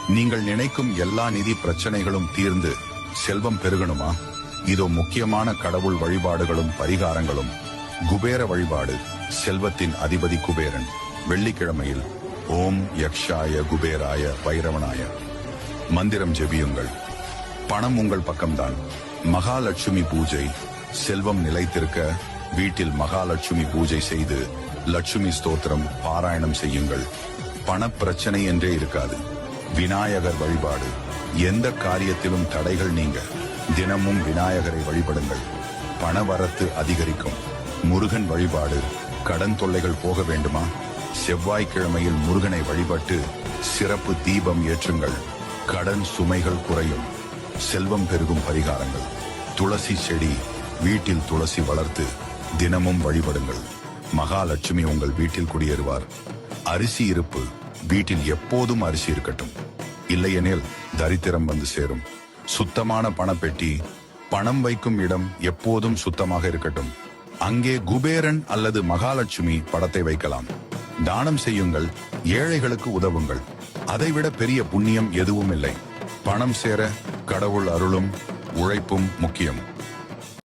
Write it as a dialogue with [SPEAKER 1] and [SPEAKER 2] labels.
[SPEAKER 1] நீங்கள் நினைக்கும் எல்லா நிதி பிரச்சனைகளும் தீர்ந்து செல்வம் பெருகணுமா? இதோ முக்கியமான கடவுள் வழிபாடுகளும் பரிகாரங்களும். குபேர வழிபாடு. செல்வத்தின் அதிபதி குபேரன். வெள்ளிக்கிழமையில் ஓம் யக்ஷாய குபேராய வைரவனாய மந்திரம் ஜெபியுங்கள். பணம் உங்கள் பக்கம்தான். மகாலட்சுமி பூஜை. செல்வம் நிலைத்திருக்க வீட்டில் மகாலட்சுமி பூஜை செய்து லட்சுமி ஸ்தோத்திரம் பாராயணம் செய்யுங்கள். பண பிரச்சனை என்றே இருக்காது. விநாயகர் வழிபாடு. எந்த காரியத்திலும் தடைகள் நீங்க தினமும் விநாயகரை வழிபடுங்கள். பணவரத்து அதிகரிக்கும். முருகன் வழிபாடு. கடன் தொல்லைகள் போக வேண்டுமா? செவ்வாய்க்கிழமையில் முருகனை வழிபட்டு சிறப்பு தீபம் ஏற்றுங்கள். கடன் சுமைகள் குறையும். செல்வம் பெருகும் பரிகாரங்கள். துளசி செடி. வீட்டில் துளசி வளர்த்து தினமும் வழிபடுங்கள். மகாலட்சுமி உங்கள் வீட்டில் குடியேறுவார். அரிசி இருப்பு. வீட்டில் எப்போதும் அரிசி இருக்கட்டும். இல்லையெனில் தரித்திரம் வந்து சேரும். சுத்தமான பணப்பெட்டி. பணம் வைக்கும் இடம் எப்போதும் சுத்தமாக இருக்கட்டும். அங்கே குபேரன் அல்லது மகாலட்சுமி படத்தை வைக்கலாம். தானம் செய்யுங்கள். ஏழைகளுக்கு உதவுங்கள். அதைவிட பெரிய புண்ணியம் எதுவும் இல்லை. பணம் சேர கடவுள் அருளும் உழைப்பும் முக்கியம்.